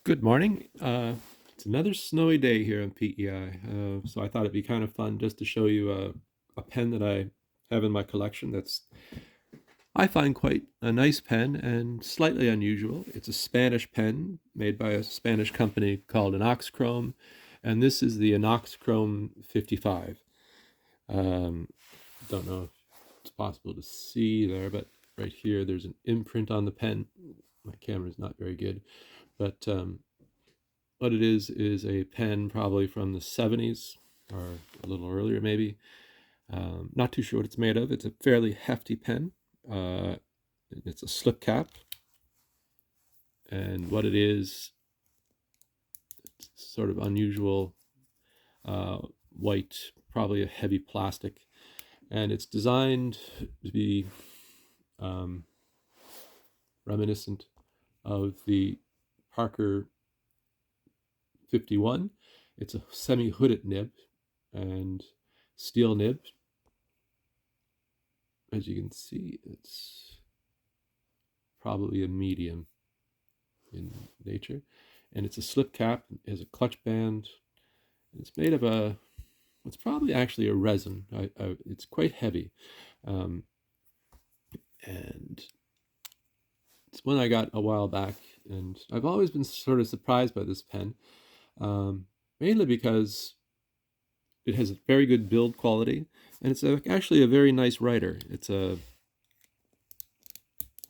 Good morning. It's another snowy day here in PEI, so I thought it'd be kind of fun just to show you a pen that I have in my collection that's, I find, quite a nice pen and slightly unusual. It's a Spanish pen made by a Spanish company called Inoxcrom, and this is the Inoxcrom 55. Um, don't know if it's possible to see there, but right here there's an imprint on the pen. My camera's not very good, but what it is a pen probably from the 70s or a little earlier maybe. Not too sure what it's made of. It's a fairly hefty pen. Uh, it's a slip cap, and what it is, it's sort of unusual uh, white, probably a heavy plastic, and it's designed to be um, reminiscent of the Parker 51. It's a semi-hooded nib and steel nib. As you can see, it's probably a medium in nature, and it's a slip cap. It has a clutch band. It's made of it's probably actually a resin. It's quite heavy, um, and it's one I got a while back, and I've always been sort of surprised by this pen, um, mainly because it has a very good build quality, and it's actually a very nice writer.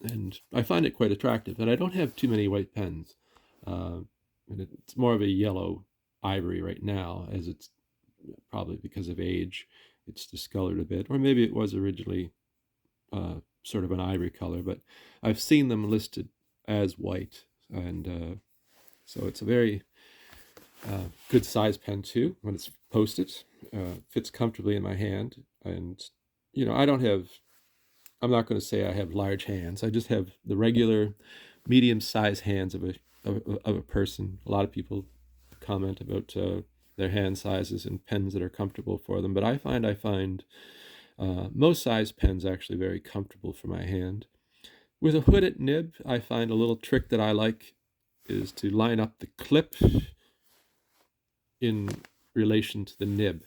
And I find it quite attractive. And I don't have too many white pens, uh, and it's more of a yellow ivory right now, as it's probably because of age, it's discolored a bit, or maybe it was originally sort of an ivory color. But I've seen them listed as white, and so it's a very good size pen too when it's posted. Fits comfortably in my hand, and I don't have. I'm not going to say I have large hands. I just have the regular medium-sized hands of a person. A lot of people comment about their hand sizes and pens that are comfortable for them, but I find most size pens actually very comfortable for my hand. With a hooded nib, I find a little trick that I like is to line up the clip in relation to the nib.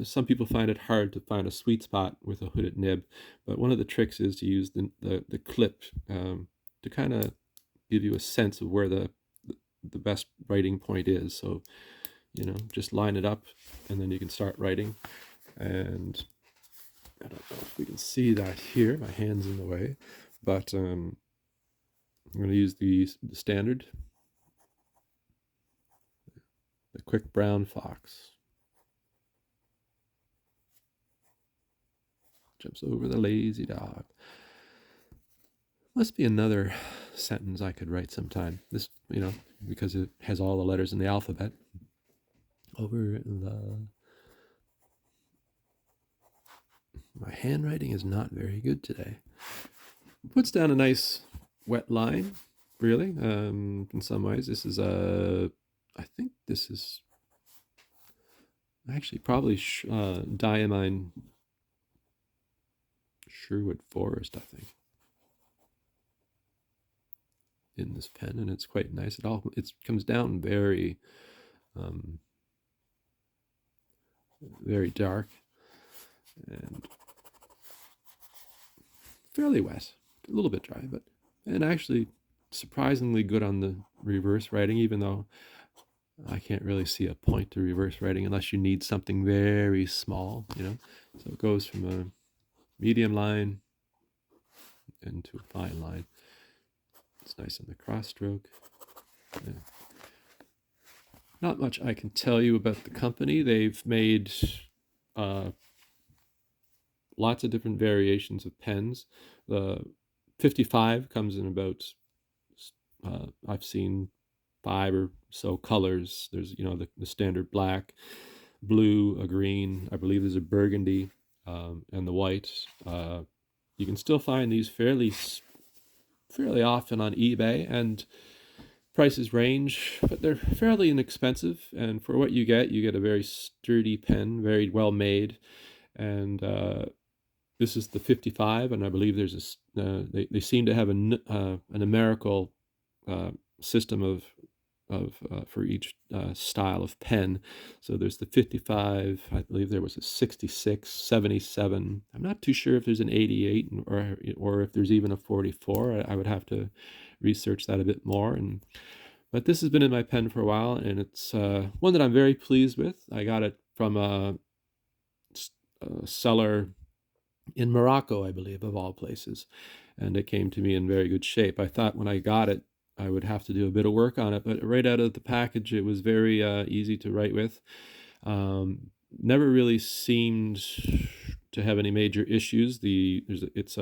Some people find it hard to find a sweet spot with a hooded nib, but one of the tricks is to use the clip to kind of give you a sense of where the best writing point is. So just line it up, and then you can start writing. And I don't know if we can see that here. My hand's in the way, but I'm going to use the standard, the quick brown fox. Jumps over the lazy dog. Must be another sentence I could write sometime. This, because it has all the letters in the alphabet. My handwriting is not very good today. Puts down a nice wet line, really. In some ways, this is I think this is actually probably diamine Sherwood Forest, I think, in this pen, and it's quite nice. It comes down very dark and fairly wet, a little bit dry, and actually surprisingly good on the reverse writing, even though I can't really see a point to reverse writing unless you need something very small. So it goes from a medium line into a fine line. It's nice on the cross stroke. Yeah. Not much I can tell you about the company. They've made lots of different variations of pens. The 55 comes in about, I've seen 5 or so colors. There's, the standard black, blue, a green, I believe there's a burgundy, and the white. You can still find these fairly often on eBay, and prices range, but they're fairly inexpensive. And for what you get a very sturdy pen, very well made. And this is the 55, and I believe there's they seem to have an numerical system of for each style of pen. So there's the 55, I believe there was a 66, 77. I'm not too sure if there's an 88 or if there's even a 44. I would have to research that a bit more. But this has been in my pen for a while, and it's one that I'm very pleased with. I got it from a seller in Morocco, I believe, of all places, and it came to me in very good shape. I thought when I got it, I would have to do a bit of work on it, but right out of the package, it was very easy to write with. Never really seemed to have any major issues. It's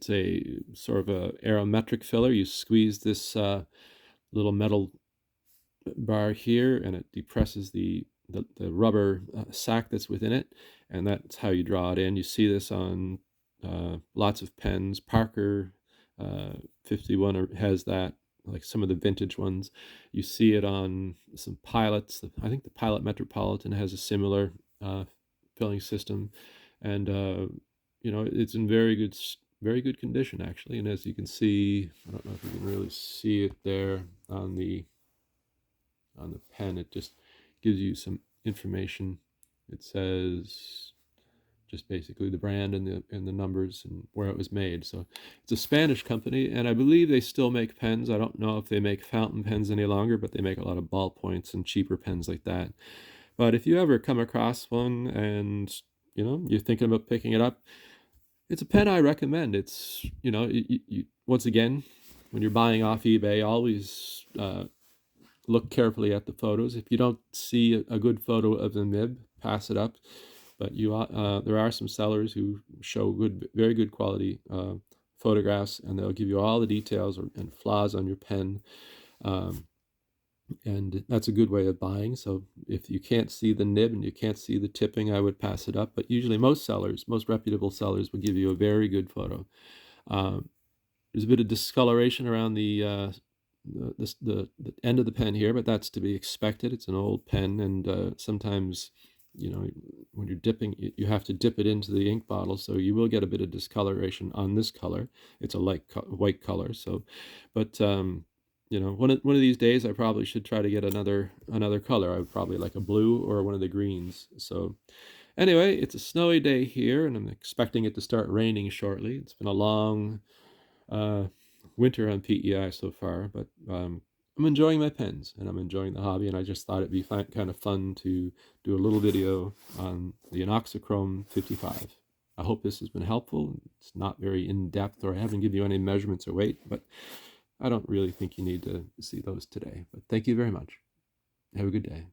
a sort of a aerometric filler. You squeeze this little metal bar here, and it depresses the rubber sac that's within it, and that's how you draw it in. You see this on lots of pens. Parker 51 has that, like some of the vintage ones. You see it on some pilots. I think the Pilot Metropolitan has a similar filling system, and it's in very good condition actually. And as you can see, I don't know if you can really see it there on the pen, it just gives you some information. It says just basically the brand and the numbers and where it was made. So it's a Spanish company, and I believe they still make pens. I don't know if they make fountain pens any longer, but they make a lot of ballpoints and cheaper pens like that. But if you ever come across one and you're thinking about picking it up, it's a pen I recommend. It's once again, when you're buying off eBay, always look carefully at the photos. If you don't see a good photo of the nib, pass it up. But there are some sellers who show very good quality photographs, and they'll give you all the details and flaws on your pen. And that's a good way of buying. So if you can't see the nib and you can't see the tipping, I would pass it up. But usually most reputable sellers will give you a very good photo. There's a bit of discoloration around the end of the pen here, but that's to be expected. It's an old pen, and sometimes when you're dipping, you have to dip it into the ink bottle, so you will get a bit of discoloration on this color. It's a light white color. So, but one of these days I probably should try to get another color. I would probably like a blue or one of the greens. So anyway, it's a snowy day here, and I'm expecting it to start raining shortly. It's been a long winter on PEI so far, but I'm enjoying my pens and I'm enjoying the hobby, and I just thought it'd be kind of fun to do a little video on the Inoxcromm 55. I hope this has been helpful. It's not very in-depth, or I haven't given you any measurements or weight, but I don't really think you need to see those today. But thank you very much. Have a good day.